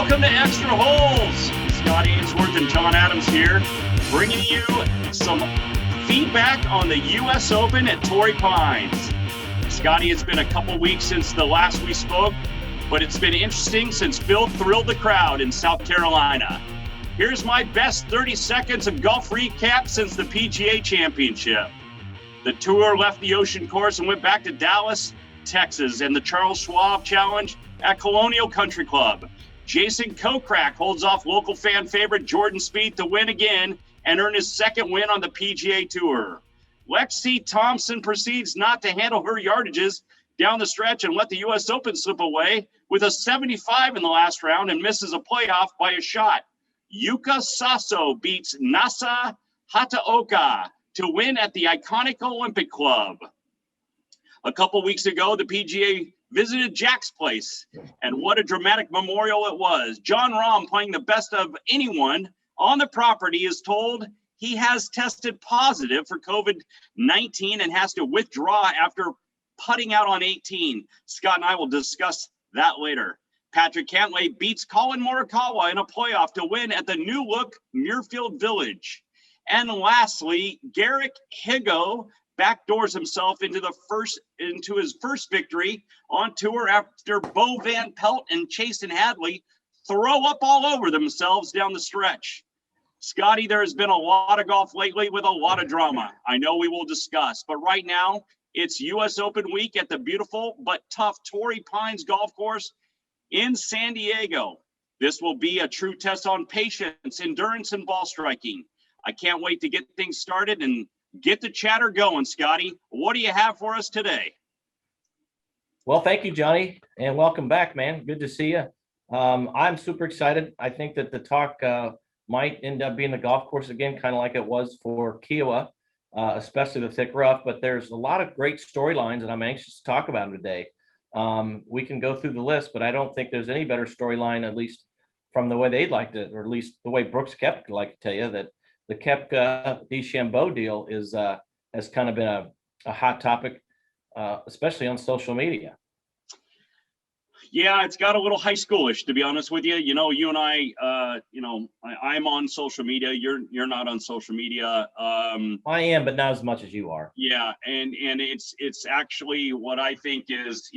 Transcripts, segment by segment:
Welcome to Extra Holes. Scott Ainsworth and John Adams here, bringing you some feedback on the U.S. Open at Torrey Pines. Scotty, it's been a couple weeks since the last we spoke, but it's been interesting since Phil thrilled the crowd in South Carolina. Here's my best 30 seconds of golf recap since the PGA Championship. The tour left the Ocean Course and went back to Dallas, Texas, and the Charles Schwab Challenge at Colonial Country Club. Jason Kokrak holds off local fan favorite Jordan Spieth to win again and earn his second win on the PGA Tour. Lexi Thompson proceeds not to handle her yardages down the stretch and let the U.S. Open slip away with a 75 in the last round and misses a playoff by a shot. Yuka Saso beats Nasa Hataoka to win at the iconic Olympic Club. A couple weeks ago, the PGA visited Jack's place, and what a dramatic memorial it was. Jon Rahm, playing the best of anyone on the property, is told he has tested positive for COVID-19 and has to withdraw after putting out on 18. Scott and I will discuss that later. Patrick Cantlay beats Colin Morikawa in a playoff to win at the new look Muirfield Village. And lastly, Garrick Higgo backdoors himself into his first victory on tour after Bo Van Pelt and Chasen Hadley throw up all over themselves down the stretch. Scotty, there has been a lot of golf lately with a lot of drama. I know we will discuss, but right now it's U.S. Open week at the beautiful but tough Torrey Pines golf course in San Diego. This will be a true test on patience, endurance, and ball striking. I can't wait to get things started and get the chatter going. Scotty, what do you have for us today? Well, thank you, Johnny, and welcome back, man. Good to see you. I'm super excited. I think that the talk might end up being the golf course again, kind of like it was for Kiowa, especially the thick rough. But there's a lot of great storylines, and I'm anxious to talk about them today. We can go through the list, but I don't think there's any better storyline, at least from the way they'd like to, or at least the way Brooks Koepka would like to tell you, that the Koepka DeChambeau deal has kind of been a hot topic, especially on social media. Yeah, it's got a little high schoolish, to be honest with you. You know, you and I, I'm on social media. You're not on social media. I am, but not as much as you are. Yeah, and it's actually what I think is,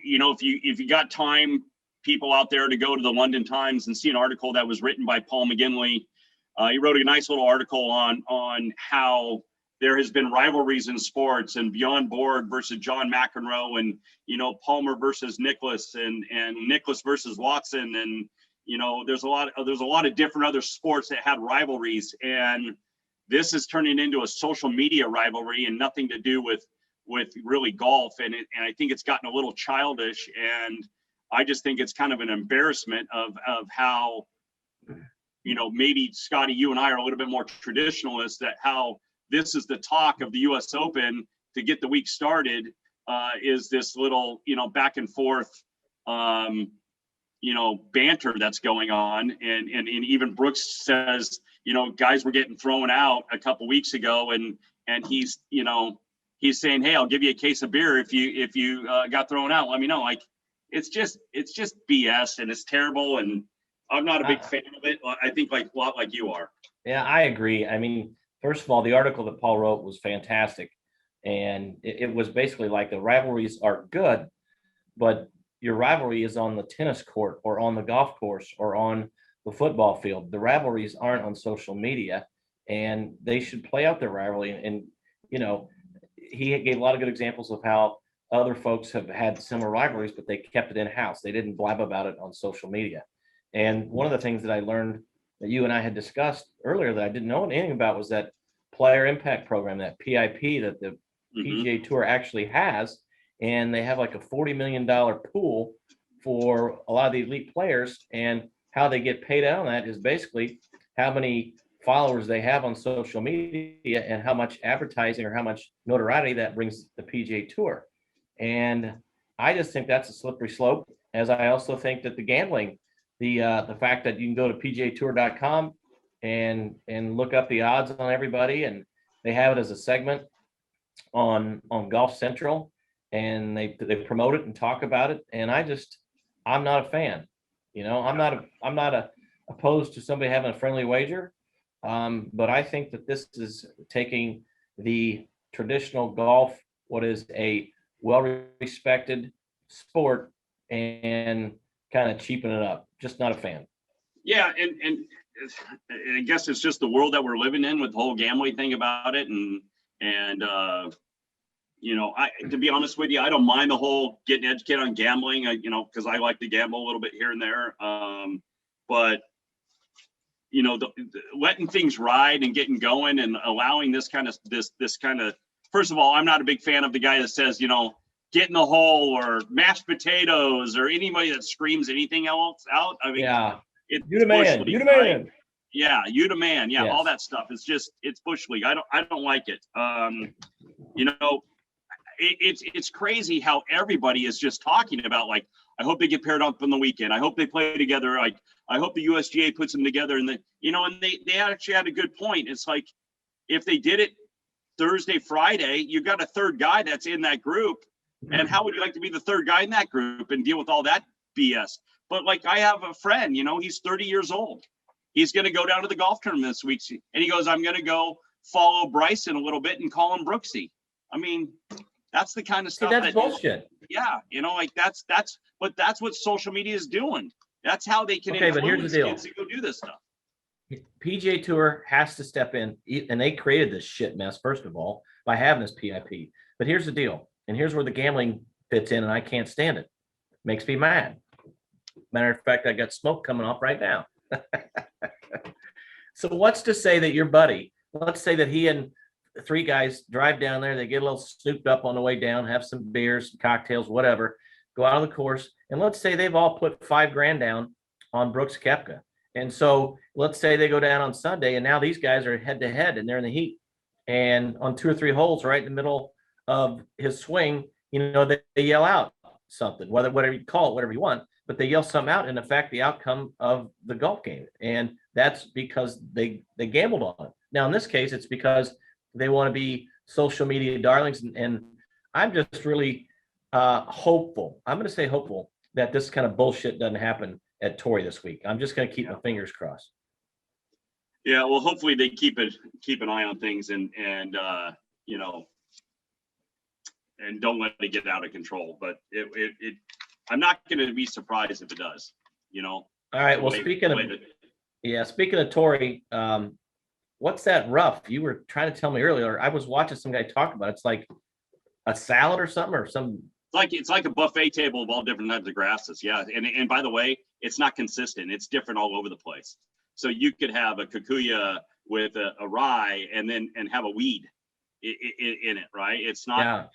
if you got time, people out there, to go to the London Times and see an article that was written by Paul McGinley. He wrote a nice little article on how there has been rivalries in sports, and Bjorn Borg versus John McEnroe, and Palmer versus Nicklaus, and Nicklaus versus Watson, and there's a lot of different other sports that had rivalries, and this is turning into a social media rivalry and nothing to do with really golf, and I think it's gotten a little childish, and I just think it's kind of an embarrassment of how, maybe Scotty, you and I are a little bit more traditionalist, that how this is the talk of the U.S. Open to get the week started, is this little, back and forth, banter that's going on. And even Brooks says, guys were getting thrown out a couple weeks ago, and he's saying, hey, I'll give you a case of beer if you got thrown out. Let me know. Like, it's just BS, and it's terrible, and I'm not a big fan of it. I think a lot like you are. Yeah, I agree. I mean, first of all, the article that Paul wrote was fantastic, and it was basically like the rivalries are good, but your rivalry is on the tennis court or on the golf course or on the football field. The rivalries aren't on social media, and they should play out their rivalry. And he gave a lot of good examples of how other folks have had similar rivalries, but they kept it in-house. They didn't blab about it on social media. And one of the things that I learned that you and I had discussed earlier that I didn't know anything about was that player impact program, that PIP that the PGA Tour actually has. And they have like a $40 million pool for a lot of the elite players. And how they get paid out on that is basically how many followers they have on social media and how much advertising or how much notoriety that brings the PGA Tour. And I just think that's a slippery slope, as I also think that the gambling, the fact that you can go to PGAtour.com and look up the odds on everybody, and they have it as a segment on Golf Central, and they promote it and talk about it. And I I'm not a fan. I'm not opposed to somebody having a friendly wager. But I think that this is taking the traditional golf, what is a well-respected sport, and kind of cheapen it up. Just not a fan. Yeah, and I guess it's just the world that we're living in with the whole gambling thing about it, and to be honest with you, I don't mind the whole getting educated on gambling, because I like to gamble a little bit here and there, but letting things ride and getting going and allowing this kind of first of all, I'm not a big fan of the guy that says, get in the hole or mashed potatoes or anybody that screams anything else out. I mean, yeah, it's you the man, you the man. Right? Yeah, you the man. Yeah, yes. All that stuff. It's bush league. I don't like it. It's crazy how everybody is just talking about, like, I hope they get paired up on the weekend. I hope they play together. Like, I hope the USGA puts them together. And and they actually had a good point. It's like, if they did it Thursday, Friday, you got a third guy that's in that group. And how would you like to be the third guy in that group and deal with all that BS? But like, I have a friend, he's 30 years old. He's going to go down to the golf tournament this week. And he goes, I'm going to go follow Bryson a little bit and call him Brooksy. I mean, that's the kind of stuff. That's bullshit. Yeah. But that's what social media is doing. That's how they can influence kids to go do this stuff. PGA Tour has to step in, and they created this shit mess, first of all, by having this PIP. But here's the deal. And here's where the gambling fits in, and I can't stand it. Makes me mad. Matter of fact, I got smoke coming off right now. So what's to say that your buddy, let's say that he and three guys drive down there, they get a little snooped up on the way down, have some beers, some cocktails, whatever, go out of the course, and let's say they've all put $5,000 down on Brooks Koepka. And so let's say they go down on Sunday, and now these guys are head to head, and they're in the heat. And on 2 or 3 holes right in the middle of his swing, they yell out something, whatever you call it, whatever you want, but they yell something out and affect the outcome of the golf game. And that's because they gambled on it. Now, in this case, it's because they want to be social media darlings. And I'm just really hopeful. I'm going to say hopeful that this kind of bullshit doesn't happen at Torrey this week. I'm just going to keep my fingers crossed. Yeah, well, hopefully they keep an eye on things and don't let it get out of control. But I'm not going to be surprised if it does. All right. Well, speaking of Torrey, what's that rough? You were trying to tell me earlier. I was watching some guy talk about it. It's like a salad or something, or some. It's like a buffet table of all different types of grasses. Yeah, and by the way, it's not consistent. It's different all over the place. So you could have a kikuya with a rye and have a weed in it, right? It's not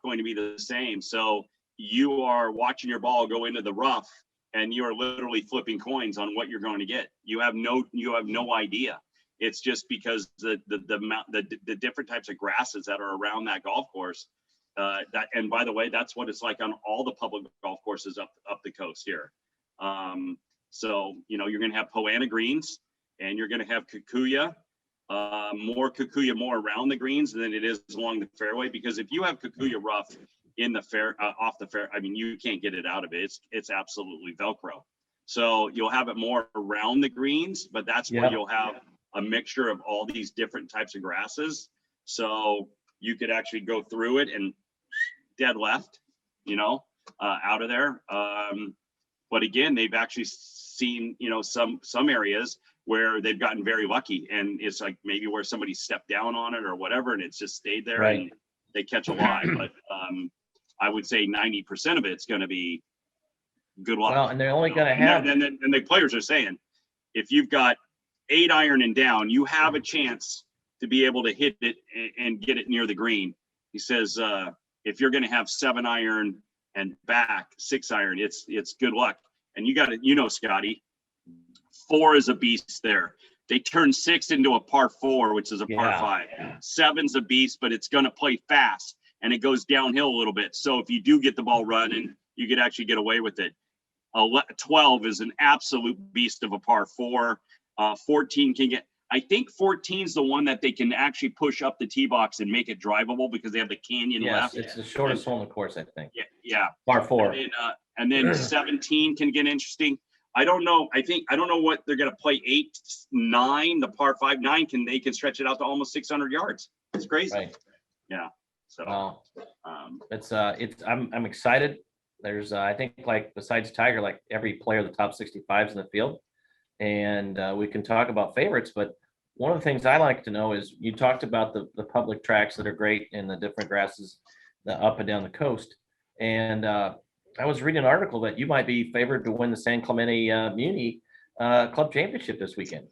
going to be the same. So you are watching your ball go into the rough, and you are literally flipping coins on what you're going to get. You have no idea. It's just because the different types of grasses that are around that golf course. And by the way, that's what it's like on all the public golf courses up the coast here. So you're going to have Poana greens, and you're going to have kikuya, more around the greens than it is along the fairway. Because if you have kikuya rough in the off the fair, I mean, you can't get it out of it. It's absolutely Velcro. So you'll have it more around the greens, but that's where you'll have a mixture of all these different types of grasses. So you could actually go through it and dead left, out of there. But again, they've actually seen, some areas where they've gotten very lucky, and it's like maybe where somebody stepped down on it or whatever, and it's just stayed there, right, and they catch a lot. But I would say 90% of it's going to be good luck. Well, and they're only going to have. And the players are saying, if you've got 8 iron and down, you have a chance to be able to hit it and get it near the green. He says, if you're going to have 7 iron and back 6 iron, it's good luck. And you got to, Scotty, 4 is a beast there. They turn 6 into a par 4, which is a par 5. 7's a beast, but it's going to play fast, and it goes downhill a little bit. So if you do get the ball running, you could actually get away with it. 12 is an absolute beast of a par 4. 14 can get. I think 14 is the one that they can actually push up the tee box and make it drivable because they have the canyon left. It's the shortest hole in the course, I think. Yeah. Par 4. and then 17 can get interesting. I don't know. I don't know what they're going to play. 8, 9, the par 5, 9 they can stretch it out to almost 600 yards. It's crazy. Right. Yeah. So I'm excited. There's I think, like, besides Tiger, like every player, the top 65s in the field, and we can talk about favorites. But one of the things I like to know is, you talked about the public tracks that are great and the different grasses, the up and down the coast. And I was reading an article that you might be favored to win the San Clemente Muni Club Championship this weekend.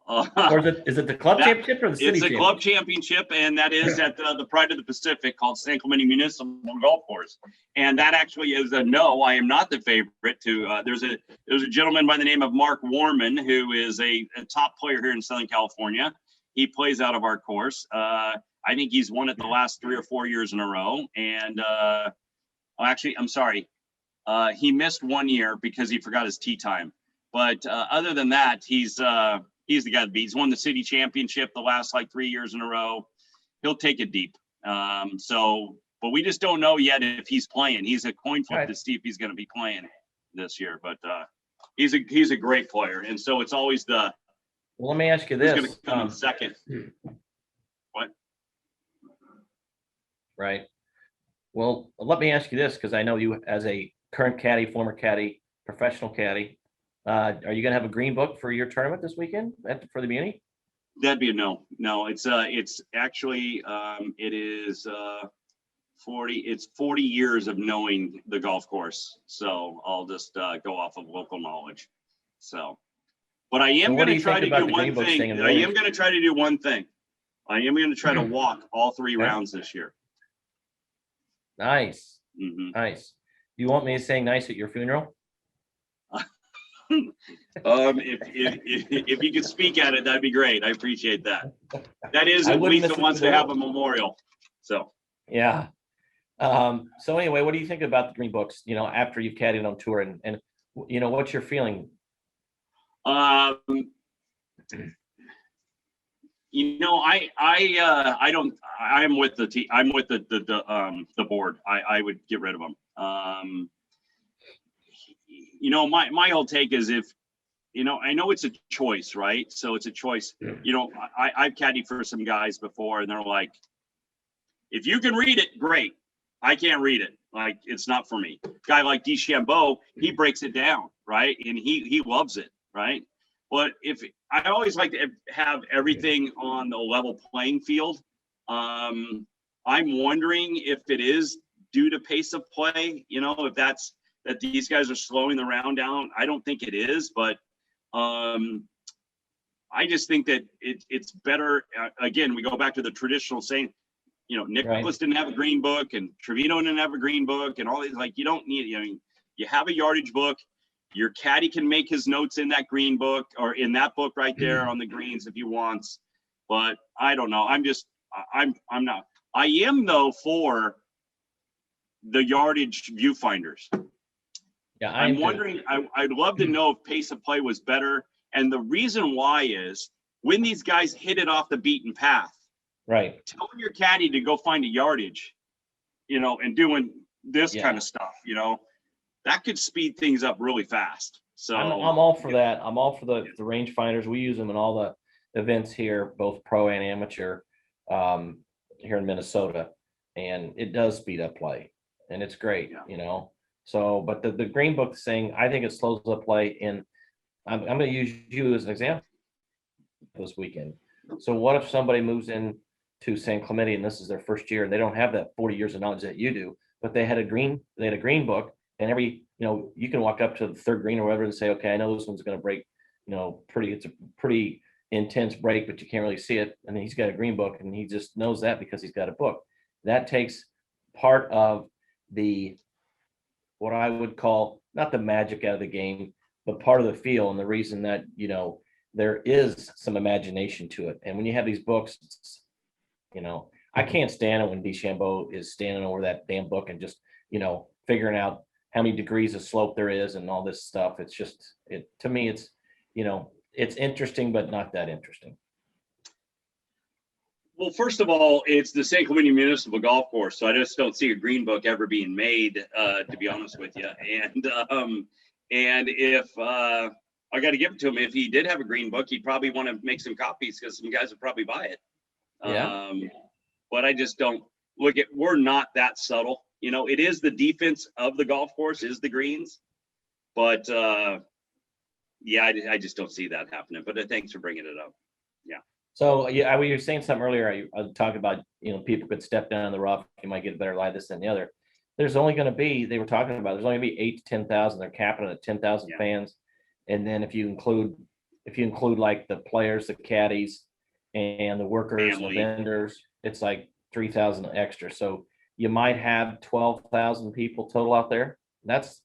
Or is it the club championship or the city championship? It's a club championship, and that is at the Pride of the Pacific, called San Clemente Municipal Golf Course. And that actually is a no. I am not the favorite to. There's a gentleman by the name of Mark Warman, who is a top player here in Southern California. He plays out of our course. I think he's won it the last 3 or 4 years in a row. And actually, I'm sorry, he missed 1 year because he forgot his tee time. But other than that, he's the guy that beats. He's won the city championship the last 3 years in a row. He'll take it deep. But we just don't know yet if he's playing. He's a coin flip to see if he's going to be playing this year. But he's a great player, and so it's always the. Well, let me ask you this: who's going to come in second? What? Right. Well, let me ask you this, because I know you, as a current caddy, former caddy, professional caddy. Are you going to have a green book for your tournament this weekend for the Muni? That'd be a no. No, it's actually it is 40 years of knowing the golf course. So I'll just go off of local knowledge. So, but I am going to try to do one thing. I am going to try to do one thing. I am going to try to walk all 3 rounds this year. Nice. Nice. Do you want me to say nice at your funeral? If you could speak at it, that'd be great. I appreciate that. That is at least that wants to have a memorial. So yeah. So anyway, what do you think about the green books? After you've caddied on tour, and what's your feeling? I don't. I'm with the board. I would get rid of them. My whole take is, if I know it's a choice, right? So it's a choice. I've caddied for some guys before, and they're like, if you can read it, great. I can't read it. It's not for me. Guy like DeChambeau, he breaks it down, right? And he loves it, right? But I always like to have everything on the level playing field. I'm wondering if it is due to pace of play, if that's that these guys are slowing the round down. I don't think it is, but I just think that it's better. Again, we go back to the traditional saying, Nicklaus didn't have a green book, and Trevino didn't have a green book, and all these, you don't need, you have a yardage book. Your caddy can make his notes in that green book, or in that book right there on the greens if he wants. But I don't know. I'm not. I am, though, for the yardage viewfinders. Yeah, I'm wondering. I'd love to know if pace of play was better, and the reason why is when these guys hit it off the beaten path. Right. Telling your caddy to go find a yardage, and doing this kind of stuff, that could speed things up really fast. So I'm all for that. I'm all for the range finders. We use them in all the events here, both pro and amateur, here in Minnesota, and it does speed up play, and it's great, So, but the green book thing, I think it slows up play. And I'm going to use you as an example this weekend. So what if somebody moves in to San Clemente and this is their first year, and they don't have that 40 years of knowledge that you do, but they had a green book, and you can walk up to the third green or whatever and say, okay, I know this one's going to break, it's a pretty intense break, but you can't really see it. And he's got a green book, and he just knows that because he's got a book. That takes part of what I would call, not the magic out of the game, but part of the feel, and the reason that, there is some imagination to it. And when you have these books, I can't stand it when DeChambeau is standing over that damn book and just, figuring out how many degrees of slope there is and all this stuff. It's just, to me, it's, it's interesting, but not that interesting. Well, first of all, it's the San Clemente Municipal Golf Course, so I just don't see a green book ever being made, to be honest with you. And if I got to give it to him, if he did have a green book, he'd probably want to make some copies because some guys would probably buy it. Yeah. But I just don't look at. We're not that subtle, you know. It is the defense of the golf course is the greens, but yeah, I just don't see that happening. But thanks for bringing it up. Yeah. So yeah, we were saying something earlier. I was talking about, people could step down in the rough. You might get a better lie, this and the other. There's only going to be, they were talking about, there's only going to be 8 to 10,000. They're capping it at 10,000 Yeah. fans. And then if you include like the players, the caddies, and the workers, and the vendors, it's like 3,000 extra. So you might have 12,000 people total out there. That's,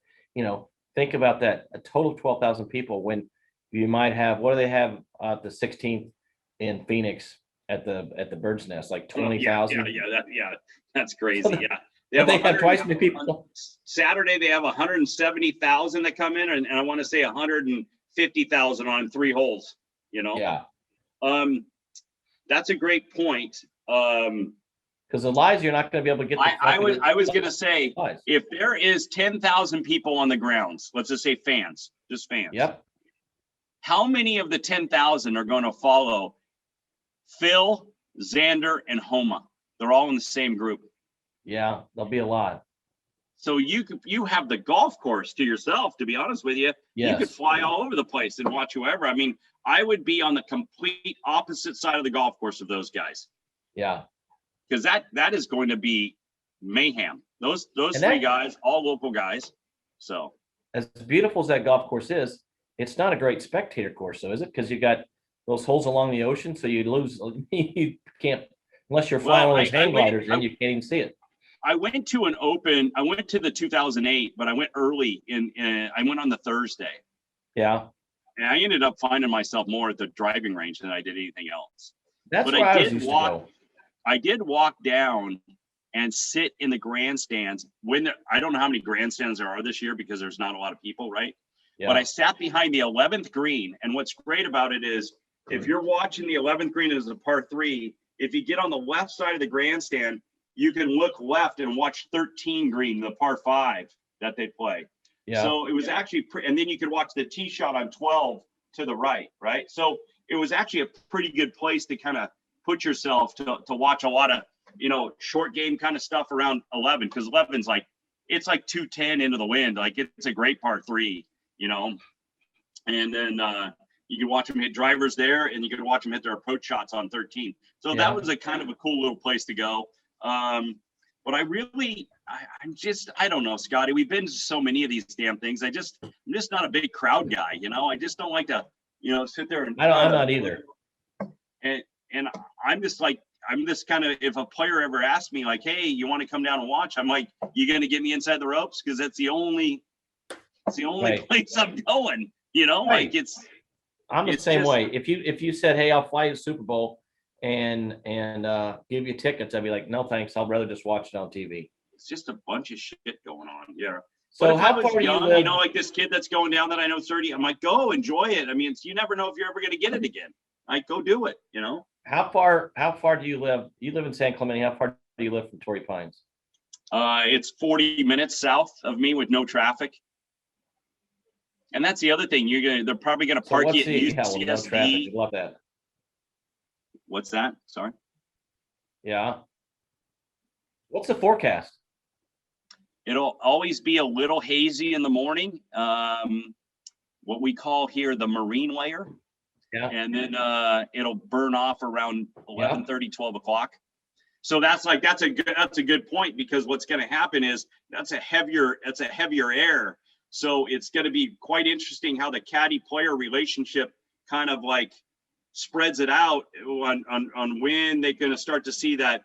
think about that. A total of 12,000 people when you might have, what do they have the 16th in Phoenix at the Bird's Nest, like 20,000. Yeah, that's crazy. Yeah, they have twice as many people. Saturday they have 170,000 that come in, and I want to say 150,000 on 3 holes. Yeah. That's a great point. Because the lies, you're not going to be able to get. I was going to say, if there is 10,000 people on the grounds, let's just say fans, just fans. Yep. How many of the 10,000 are going to follow Phil, Xander, and Homa? They're all in the same group. Yeah, there'll be a lot. So you have the golf course to yourself, to be honest with you. Yes. You could fly all over the place and watch whoever. I mean, I would be on the complete opposite side of the golf course of those guys. Yeah. Because that is going to be mayhem. Those 3 guys, all local guys. So as beautiful as that golf course is, it's not a great spectator course, though, is it? Because you got those holes along the ocean, so you lose. You can't, unless you're flying one of those hang gliders, then you can't even see it. I went to an open. I went to the 2008, but I went early I went on the Thursday. Yeah. And I ended up finding myself more at the driving range than I did anything else. That's where I was used to go. I did walk down and sit in the grandstands I don't know how many grandstands there are this year because there's not a lot of people, right? Yeah. But I sat behind the 11th green. And what's great about it is if you're watching the 11th green as a par 3, if you get on the left side of the grandstand, you can look left and watch 13 green, the par 5 that they play. Yeah. So it was actually, and then you could watch the tee shot on 12 to the right? So it was actually a pretty good place to kind of put yourself to watch a lot of, short game kind of stuff around 11, because 11's like, it's like 210 into the wind. Like it's a great par 3, and then you can watch them hit drivers there, and you can watch them hit their approach shots on 13. So that was a kind of a cool little place to go. But I don't know, Scotty, we've been to so many of these damn things. I'm just not a big crowd guy. I just don't like to, sit there and I'm not either. And I'm just kind of, if a player ever asks me like, hey, you want to come down and watch? I'm like, you going to get me inside the ropes? Cause that's the only place I'm going, right. Like I'm the same way. If you said, hey, I'll fly to the Super Bowl and give you tickets, I'd be like, no, thanks. I'd rather just watch it on TV. It's just a bunch of shit going on. Yeah. So how far young, do you live? Like this kid that's going down that I know 30, I'm like, go enjoy it. I mean, you never know if you're ever going to get it again. Like, go do it, How far do you live? You live in San Clemente. How far do you live from Torrey Pines? It's 40 minutes south of me with no traffic. And that's the other thing. They're probably going to park you at UCSD. No traffic. Love that. What's that? Sorry. Yeah. What's the forecast? It'll always be a little hazy in the morning. What we call here the marine layer. Yeah. And then it'll burn off around 11:30, 12 o'clock. So that's a good point, because what's going to happen is that's a heavier air. So it's going to be quite interesting how the caddy player relationship kind of like spreads it out on when they're going to start to see that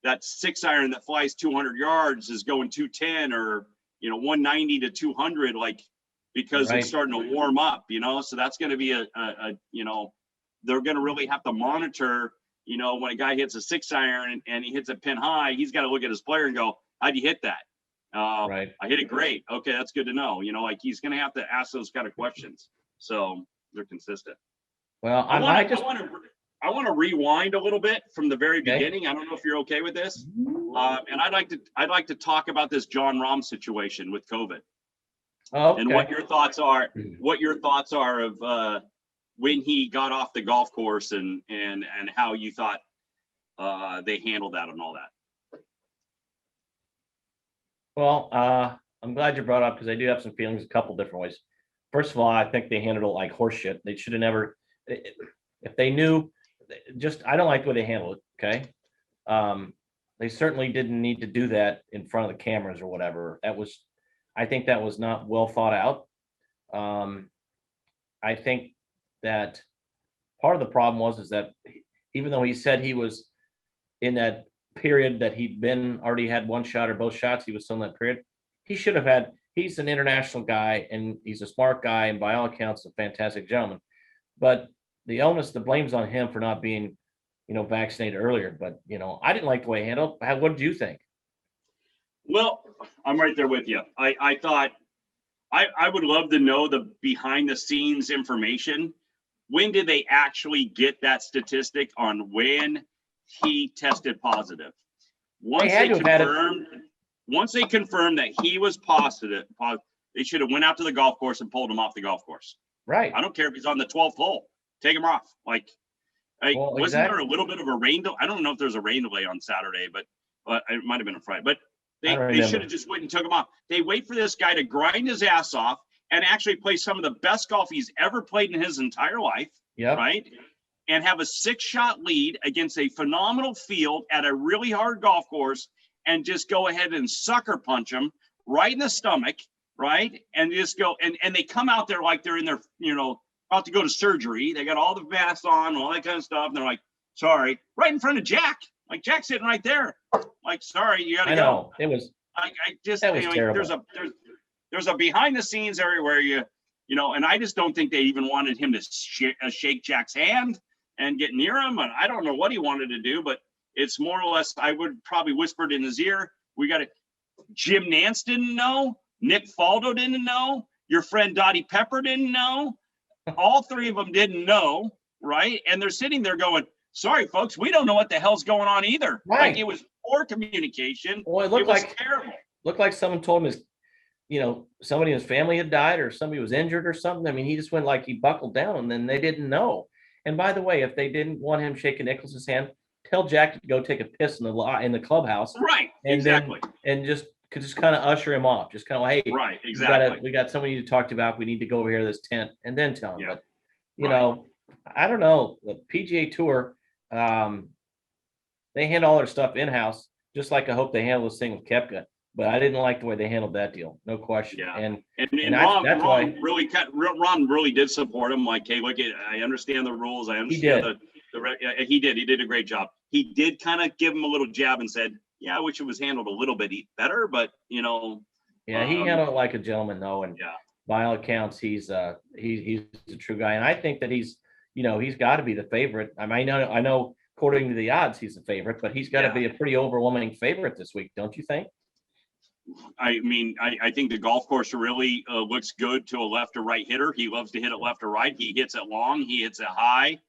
6-iron that flies 200 yards is going 210 or 190 to 200, like, because it's starting to warm up, so that's going to be they're going to really have to monitor, when a guy hits a 6-iron and he hits a pin high, he's got to look at his player and go, how'd you hit that? I hit it great. Okay, that's good to know. Like he's going to have to ask those kind of questions. So they're consistent. Well, I want to rewind a little bit from the very Okay. beginning. I don't know if you're okay with this. And I'd like to talk about this John Rahm situation with COVID. Oh, And okay. what your thoughts are of when he got off the golf course and how you thought they handled that and all that. Well, I'm glad you brought up, because I do have some feelings a couple different ways. First of all, I think they handled it like horseshit. They should have never, if they knew, I don't like the way they handled it. Okay. They certainly didn't need to do that in front of the cameras or whatever. I think that was not well thought out. I think that part of the problem is that even though he said he was in that period that already had one shot or both shots, he was still in that period. He should have had. He's an international guy and he's a smart guy and by all accounts a fantastic gentleman. But the blame's on him for not being, vaccinated earlier. But I didn't like the way he handled. What did you think? Well, I'm right there with you. I thought I would love to know the behind the scenes information. When did they actually get that statistic on when he tested positive? Once they confirmed that he was positive, they should have went out to the golf course and pulled him off the golf course. Right. I don't care if he's on the 12th hole. Take him off. Wasn't there a little bit of a rain delay? I don't know if there's a rain delay on Saturday, but it might have been a Friday. But they should have just went and took him off. They wait for this guy to grind his ass off and actually play some of the best golf he's ever played in his entire life. Yeah. Right. And have a 6-shot lead against a phenomenal field at a really hard golf course and just go ahead and sucker punch him right in the stomach. Right. And just go and they come out there like they're in their, about to go to surgery. They got all the masks on, all that kind of stuff. And they're like, sorry, right in front of Jack. Like Jack's sitting right there. Like, sorry, you got to go. I know. It was. That was terrible. There's a behind the scenes area where and I just don't think they even wanted him to shake Jack's hand and get near him. And I don't know what he wanted to do, but it's more or less, I would probably whispered in his ear. Jim Nance didn't know. Nick Faldo didn't know. Your friend Dottie Pepper didn't know. All three of them didn't know. Right. And they're sitting there going, sorry, folks, we don't know what the hell's going on either. Right. Like it was poor communication. Well, it was terrible. Looked like someone told him somebody in his family had died or somebody was injured or something. I mean, he just went like he buckled down and then they didn't know. And by the way, if they didn't want him shaking Nicklaus's hand, tell Jack to go take a piss in the clubhouse. Right. And exactly. And just kind of usher him off. Just kind of, hey, right. Exactly. We got somebody to talk about. We need to go over here to this tent and then tell him. Yeah. But I don't know. The PGA Tour, they handle all their stuff in-house, just like I hope they handle this thing with Koepka. But I didn't like the way they handled that deal, no question. Yeah. And Ron really did support him. Like, hey, look, I understand the rules. I understand he did a great job. He did kind of give him a little jab and said, yeah, I wish it was handled a little bit better, but he handled it like a gentleman though. And by all accounts, he's a true guy. And I think that he's got to be the favorite. I mean, I know according to the odds, he's the favorite, but he's got to be a pretty overwhelming favorite this week, don't you think? I mean, I think the golf course really looks good to a left or right hitter. He loves to hit it left or right. He hits it long. He hits it high.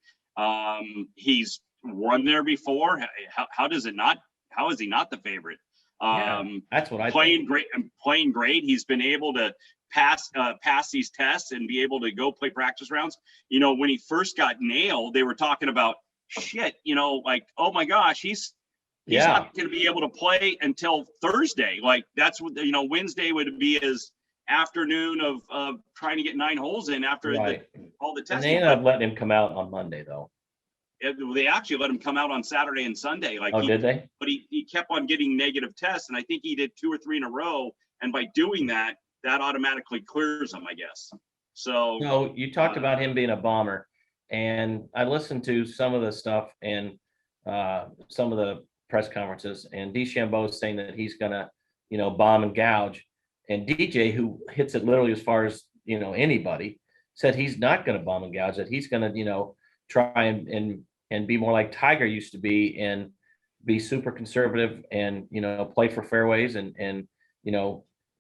He's won there before. How is he not the favorite? That's what I think. Playing great. He's been able to pass these tests and be able to go play practice rounds. When he first got nailed, they were talking about shit. Like, oh my gosh, he's not going to be able to play until Thursday. Like that's what Wednesday would be his afternoon of trying to get 9 holes in after all the testing. And they ended up letting him come out on Monday though. They actually let him come out on Saturday and Sunday. Did they? But he kept on getting negative tests, and I think he did 2 or 3 in a row. And by doing that automatically clears him, I guess. So you talked about him being a bomber, and I listened to some of the stuff and some of the press conferences, and DeChambeau is saying that he's gonna, bomb and gouge. And DJ, who hits it literally as far as anybody, said he's not gonna bomb and gouge. That he's gonna, try and be more like Tiger used to be and be super conservative and play for fairways and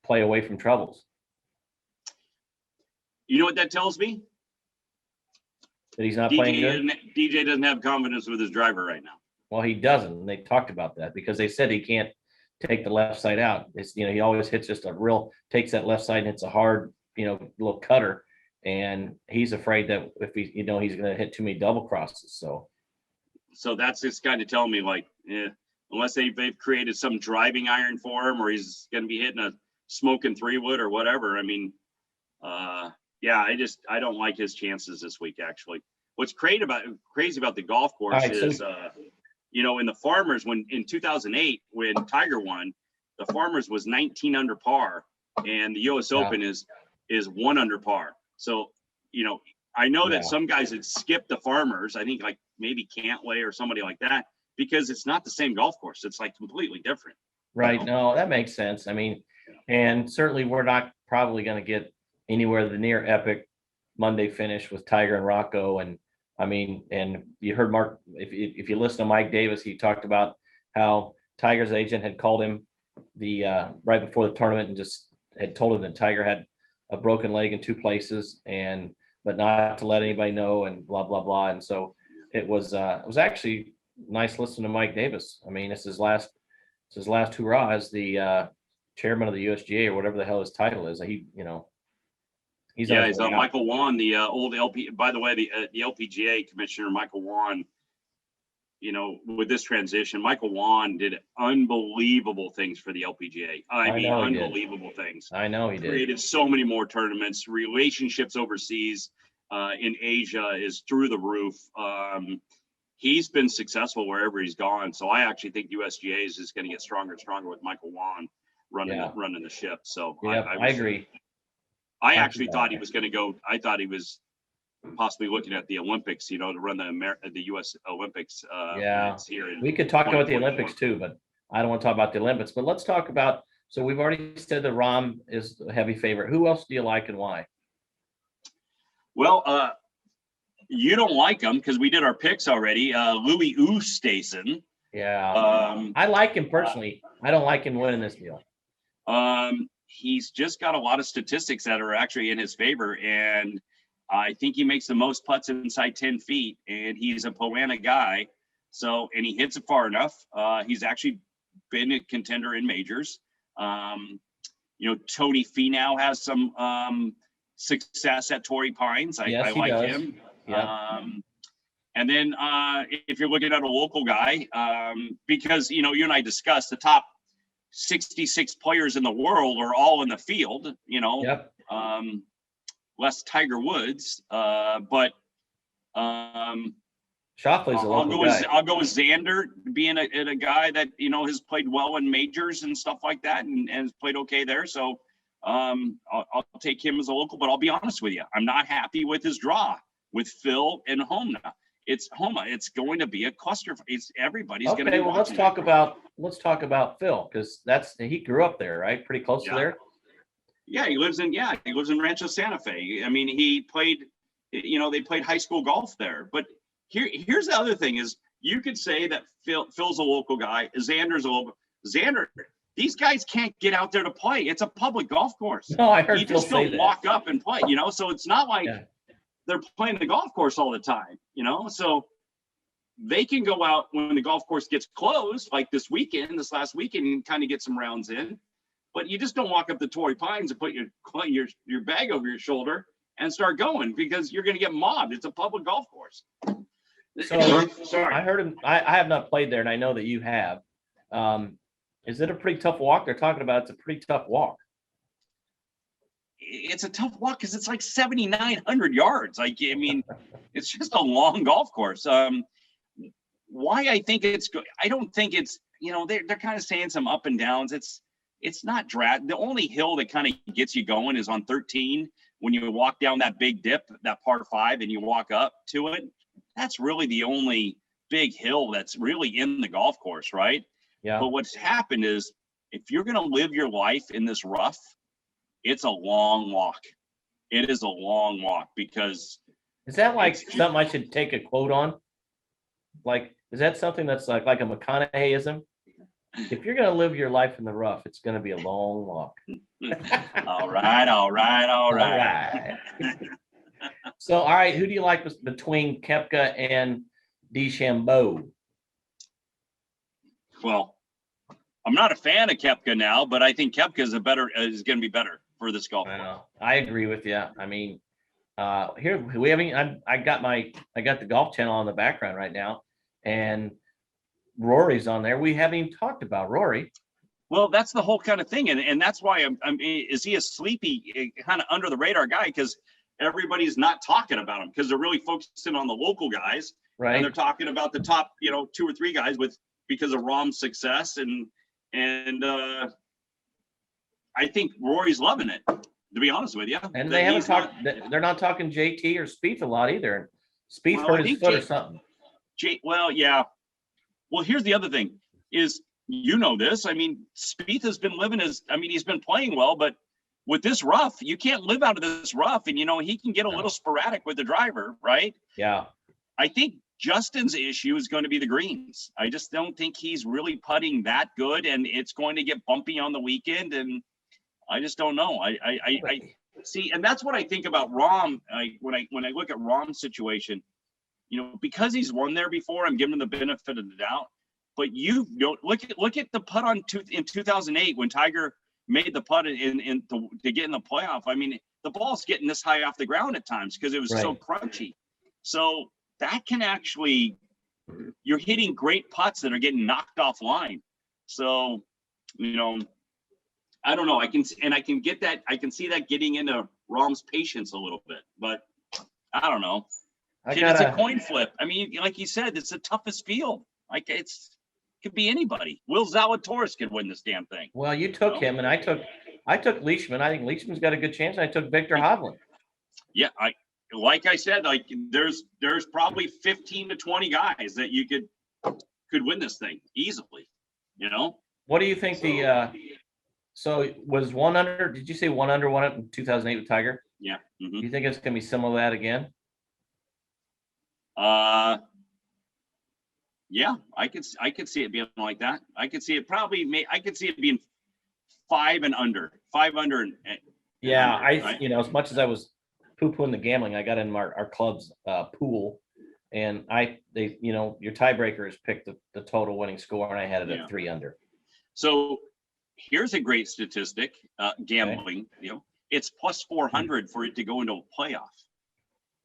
play away from troubles. You know what that tells me? that he's not playing good? DJ doesn't have confidence with his driver right now. Well, he doesn't. And they talked about that because they said he can't take the left side out. It's, he always hits just takes that left side and hits a hard, little cutter. And he's afraid that if he's going to hit too many double crosses. So that's just kind of telling me like, unless they've created some driving iron for him, or he's going to be hitting a smoking 3-wood or whatever. I mean, I don't like his chances this week. Actually, what's crazy about the golf course is, in the Farmers, when in 2008 when Tiger won, the Farmers was 19 under par, and the U.S. Open is 1 under par. So, I know that some guys had skipped the Farmers. I think like maybe Cantlay or somebody like that, because it's not the same golf course. It's like completely different. Right. No, that makes sense. I mean, and certainly we're not probably going to get anywhere near epic Monday finish with Tiger and Rocco. And I mean, and you heard Mark, if you listen to Mike Davis, he talked about how Tiger's agent had called him right before the tournament and just had told him that Tiger had a broken leg in 2 places, but not to let anybody know, and blah, blah, blah. And so it was actually nice listening to Mike Davis. I mean, it's his last hurrah as the chairman of the USGA or whatever the hell his title is. He's Michael Wan, the old LP. By the way, the LPGA commissioner, Michael Wan. With this transition, Michael Wan did unbelievable things for the LPGA. Unbelievable things. I know he did. Created so many more tournaments. Relationships overseas, in Asia is through the roof. He's been successful wherever he's gone. So I actually think USGA is just going to get stronger and stronger with Michael Wan running the ship. So I agree. I actually thought he was going to go. I thought he was possibly looking at the Olympics, to run the U.S. Olympics. Here we could talk about the Olympics too, but I don't want to talk about the Olympics. But let's talk about. So we've already said that Rahm is a heavy favorite. Who else do you like and why? Well, you don't like him because we did our picks already. Louis Oosthuizen. Yeah. I like him personally. I don't like him winning this deal. He's just got a lot of statistics that are actually in his favor, and I think he makes the most putts inside 10 feet, and he's a Poana guy. So, and he hits it far enough. He's actually been a contender in majors. Tony Finau has some success at Torrey Pines. I like him. Yeah. And then if you're looking at a local guy, because, you and I discussed the top 66 players in the world are all in the field, less Tiger Woods, but Schauffele's a local guy. I'll go with Xander being a guy that has played well in majors and stuff like that, and has played okay there. So I'll take him as a local. But I'll be honest with you, I'm not happy with his draw with Phil and Homa. It's going to be a cluster. Everybody's going to be. Well, let's talk about Phil, because he grew up there, right? Pretty close to there. Yeah, he lives in Rancho Santa Fe. I mean, he played, they played high school golf there. But here's the other thing is, you could say that Phil's a local guy, Xander's a local. Xander, these guys can't get out there to play. It's a public golf course. No, I heard Phil say that. You just don't walk up and play, so it's not like they're playing the golf course all the time, so they can go out when the golf course gets closed, like this last weekend, and kind of get some rounds in. But you just don't walk up to Torrey Pines and put your bag over your shoulder and start going, because you're going to get mobbed. It's a public golf course. So sorry, I heard him. I have not played there, and I know that you have. Is it a pretty tough walk? They're talking about it's a pretty tough walk. It's a tough walk because it's like 7,900 yards. Like, I mean, it's just a long golf course. Why I think it's good? I don't think it's, they're kind of saying some up and downs. It's not drag. The only hill that kind of gets you going is on 13 when you walk down that big dip, that par 5, and you walk up to it. That's really the only big hill that's really in the golf course, right? Yeah. But what's happened is, if you're going to live your life in this rough, it's a long walk. It is a long walk, because is that like something I should take a quote on? Like, is that something that's like a McConaugheyism? If you're going to live your life in the rough, it's going to be a long walk. All right. So, all right, who do you like between Koepka and DeChambeau? Well, I'm not a fan of Koepka now, but I think Koepka is going to be better for this golf course. I agree with you. I mean, here we haven't. I got the Golf Channel on the background right now, and Rory's on there. We haven't even talked about Rory. Well, that's the whole kind of thing, and that's why is he a sleepy, kind of under the radar guy? Because everybody's not talking about him because they're really focusing on the local guys, right? And they're talking about the top, 2 or 3 guys because of Rahm's success, and I think Rory's loving it, to be honest with you. And they haven't talked. They're not talking JT or Spieth a lot either. Spieth hurt his foot or something. Well, yeah. Well, here's the other thing: is this. I mean, Spieth has been he's been playing well, but with this rough, you can't live out of this rough, and he can get a little sporadic with the driver, right? Yeah. I think Justin's issue is going to be the greens. I just don't think he's really putting that good, and it's going to get bumpy on the weekend, and I just don't know. I see, and that's what I think about Rahm. When I look at Rahm's situation, because he's won there before, I'm giving him the benefit of the doubt. But look at the putt in 2008 when Tiger made the putt to get in the playoff. I mean, the ball's getting this high off the ground at times because it was so crunchy. So that can actually, you're hitting great putts that are getting knocked offline. So, I don't know. I can get that. I can see that getting into Rahm's patience a little bit, but I don't know. It's a coin flip. I mean, like you said, it's the toughest field. Like could be anybody. Will Zalatoris could win this damn thing. Well, you took him, and I took Leishman. I think Leishman's got a good chance. I took Victor Hovland. Yeah, like I said, there's probably 15 to 20 guys that you could win this thing easily. What do you think so was 1 under? Did you say 1 under won it in 2008 with Tiger? Yeah. Mm-hmm. Do you think it's going to be similar to that again? Yeah, I could see it being like that. I could see it being 5 under. Yeah, right? As much as I was poo-pooing the gambling, I got in our club's pool, and your tiebreakers picked the total winning score, and I had it at 3 under. So here's a great statistic, gambling. Okay. It's plus 400 for it to go into a playoff.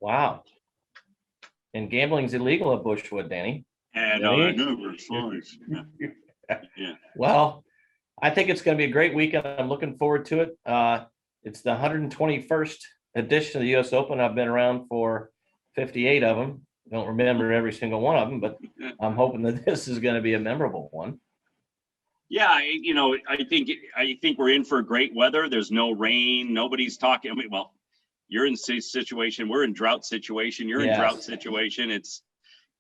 Wow. And gambling's illegal at Bushwood, Danny. And yeah. Well, I think it's going to be a great weekend. I'm looking forward to it. It's the 121st edition of the U.S. Open. I've been around for 58 of them. I don't remember every single one of them, but I'm hoping that this is going to be a memorable one. Yeah, I think we're in for great weather. There's no rain. Nobody's talking. I mean, well, you're in situation. We're in drought situation. You're in drought situation. It's,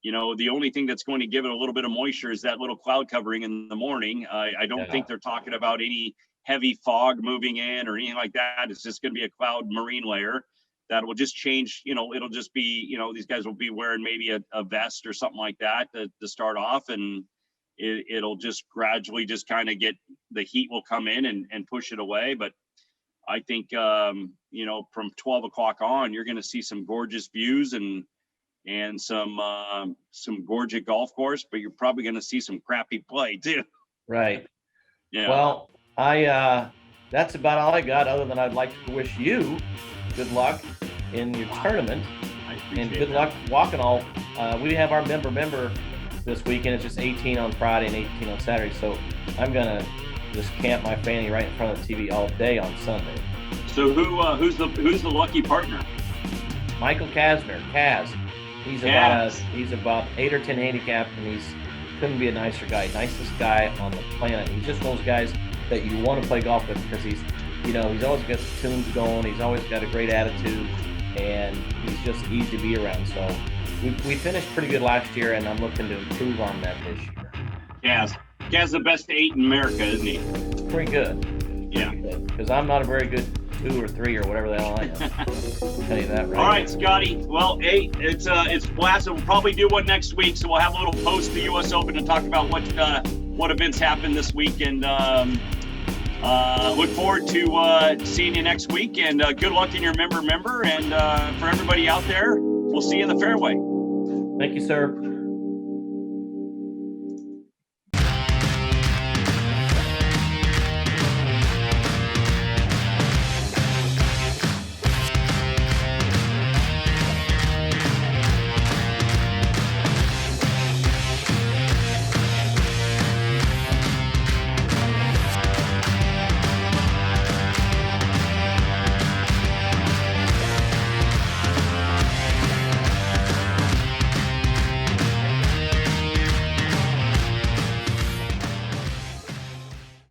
the only thing that's going to give it a little bit of moisture is that little cloud covering in the morning. I don't think they're talking about any heavy fog moving in or anything like that. It's just going to be a cloud marine layer that will just change. It'll just be, these guys will be wearing maybe a vest or something like that to start off, and it'll just gradually just kind of the heat will come in and push it away. But I think, from 12 o'clock on, you're going to see some gorgeous views and some gorgeous golf course, but you're probably going to see some crappy play too. Right. Yeah. Well, that's about all I got, other than I'd like to wish you good luck in your tournament and good luck walking all. We have our member this weekend. It's just 18 on Friday and 18 on Saturday. So I'm going to just camp my fanny right in front of the TV all day on Sunday. So who's the lucky partner? Michael Kasner, Kaz. He's about 8 or 10 handicap, and couldn't be a nicer guy. Nicest guy on the planet. He's just one of those guys that you want to play golf with because he's always got the tunes going. He's always got a great attitude, and he's just easy to be around. So we finished pretty good last year, and I'm looking to improve on that this year. Kaz the best 8 in America, isn't he? Pretty good. Yeah. Because I'm not a very good 2 or 3 or whatever the hell I am. I'll tell you that right. All right, Scotty. Well, hey, it's blasted. We'll probably do one next week, so we'll have a little post to U.S. Open to talk about what events happened this week, and Look forward to seeing you next week, and good luck in your member. And for everybody out there, we'll see you in the fairway. Thank you, sir.